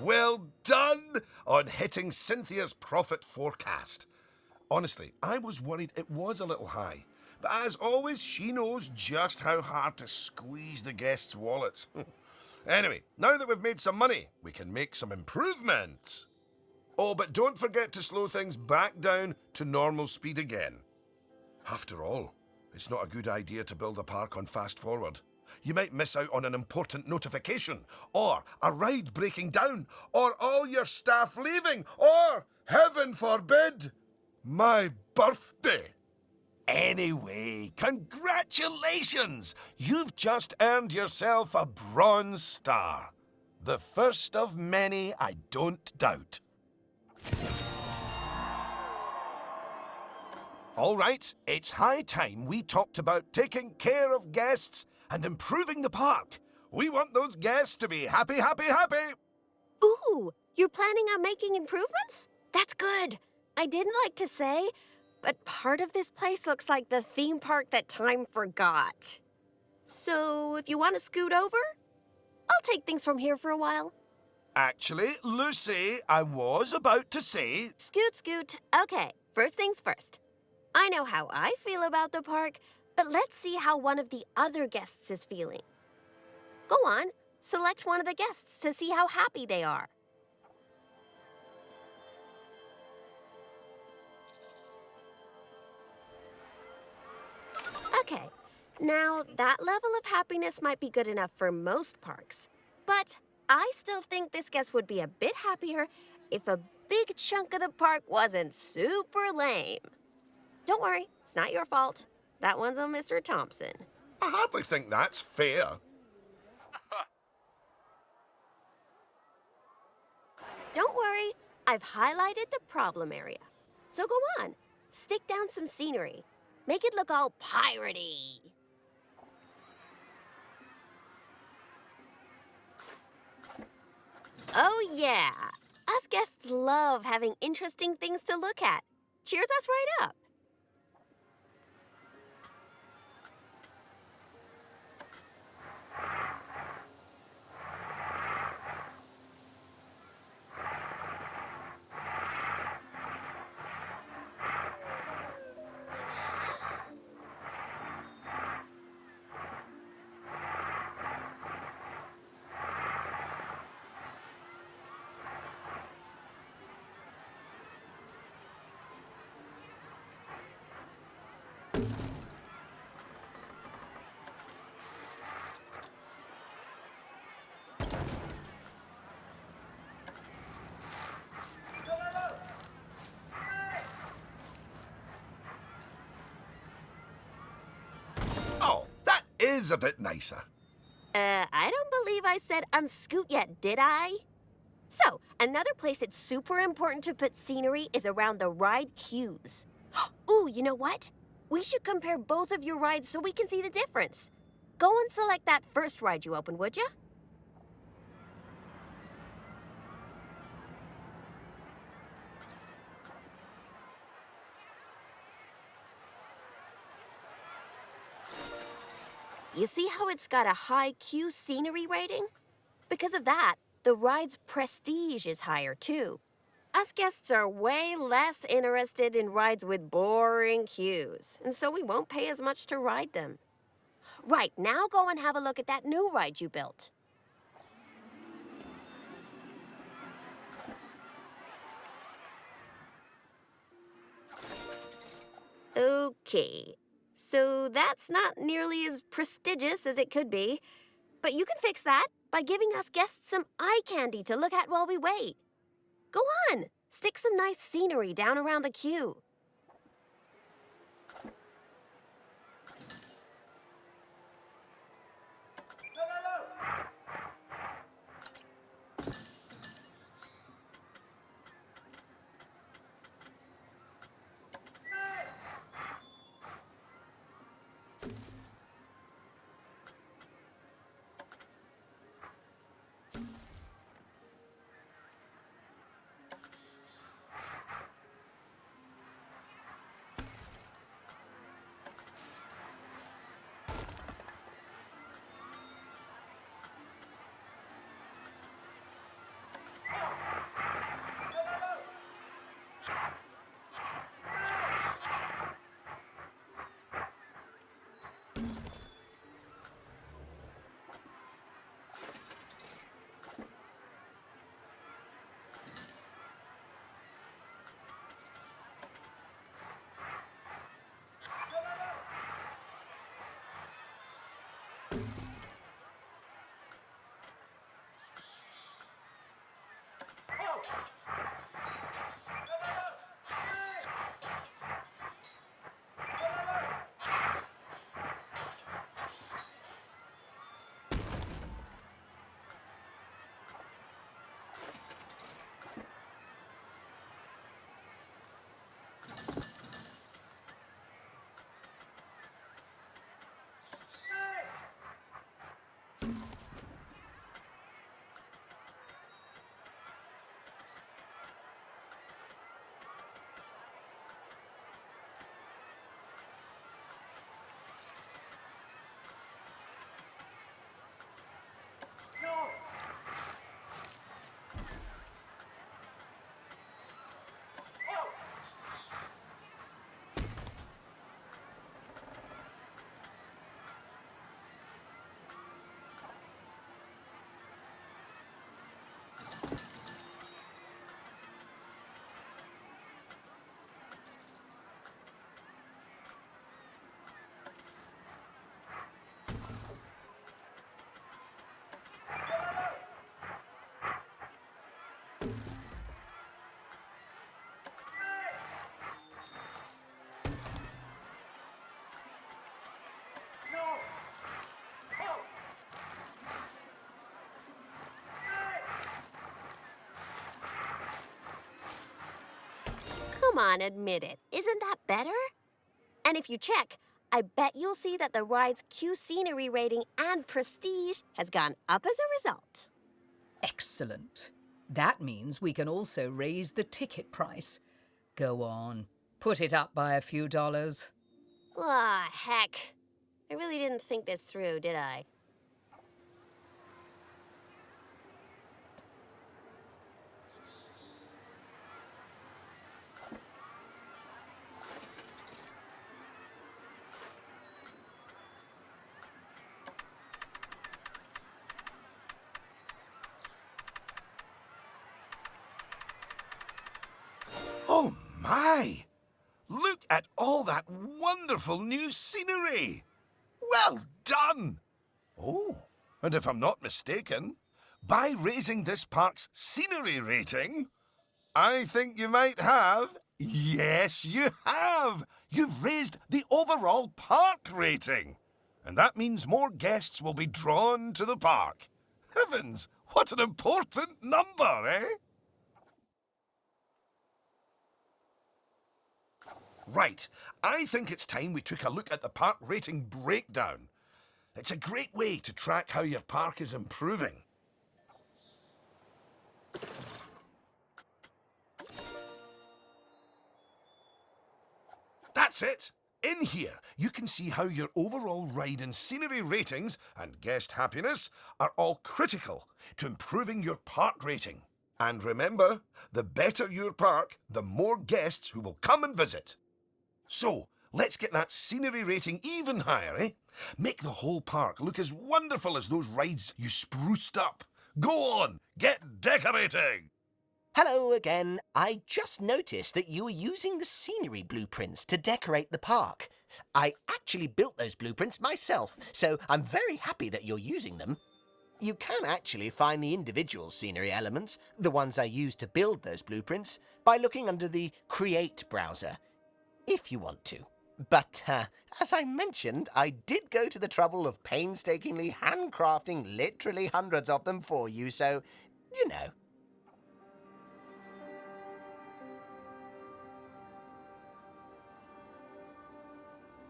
Well done on hitting Cynthia's profit forecast. Honestly, I was worried it was a little high. But as always, she knows just how hard to squeeze the guests' wallets. Anyway, now that we've made some money, we can make some improvements. Oh, but don't forget to slow things back down to normal speed again. After all, it's not a good idea to build a park on fast forward. You might miss out on an important notification, or a ride breaking down, or all your staff leaving, or, heaven forbid, my birthday. Anyway, congratulations! You've just earned yourself a bronze star. The first of many, I don't doubt. All right, it's high time we talked about taking care of guests and improving the park. We want those guests to be happy, happy, happy. Ooh, you're planning on making improvements? That's good. I didn't like to say, but part of this place looks like the theme park that time forgot. So if you want to scoot over, I'll take things from here for a while. Actually, Lucy, I was about to say... Scoot. Okay, first things first. I know how I feel about the park, but let's see how one of the other guests is feeling. Go on, select one of the guests to see how happy they are. Okay, now that level of happiness might be good enough for most parks, but I still think this guest would be a bit happier if a big chunk of the park wasn't super lame. Don't worry, it's not your fault. That one's on Mr. Thompson. I hardly think that's fair. Don't worry, I've highlighted the problem area. So go on, stick down some scenery. Make it look all piratey. Oh yeah, us guests love having interesting things to look at. Cheers us right up. Oh, that is a bit nicer. I don't believe I said unscoot yet, did I? So, another place it's super important to put scenery is around the ride queues. Ooh, you know what? We should compare both of your rides so we can see the difference. Go and select that first ride you opened, would you? You see how it's got a high queue scenery rating? Because of that, the ride's prestige is higher too. Us guests are way less interested in rides with boring queues, and so we won't pay as much to ride them. Right, now go and have a look at that new ride you built. Okay, so that's not nearly as prestigious as it could be, but you can fix that by giving us guests some eye candy to look at while we wait. Go on, stick some nice scenery down around the queue. Come on, admit it. Isn't that better? And if you check, I bet you'll see that the ride's Q scenery rating and prestige has gone up as a result. Excellent. That means we can also raise the ticket price. Go on, put it up by a few dollars. Ah, heck. I really didn't think this through, did I? Oh my! Look at all that wonderful new scenery! Well done! Oh, and if I'm not mistaken, by raising this park's scenery rating, I think you might have. Yes, you have! You've raised the overall park rating. And that means more guests will be drawn to the park. Heavens, what an important number, eh? Right, I think it's time we took a look at the park rating breakdown. It's a great way to track how your park is improving. That's it! In here, you can see how your overall ride and scenery ratings and guest happiness are all critical to improving your park rating. And remember, the better your park, the more guests who will come and visit. So, let's get that scenery rating even higher, eh? Make the whole park look as wonderful as those rides you spruced up. Go on, get decorating! Hello again. I just noticed that you were using the scenery blueprints to decorate the park. I actually built those blueprints myself, so I'm very happy that you're using them. You can actually find the individual scenery elements, the ones I used to build those blueprints, by looking under the Create browser, if you want to. But, as I mentioned, I did go to the trouble of painstakingly handcrafting literally hundreds of them for you, so, you know,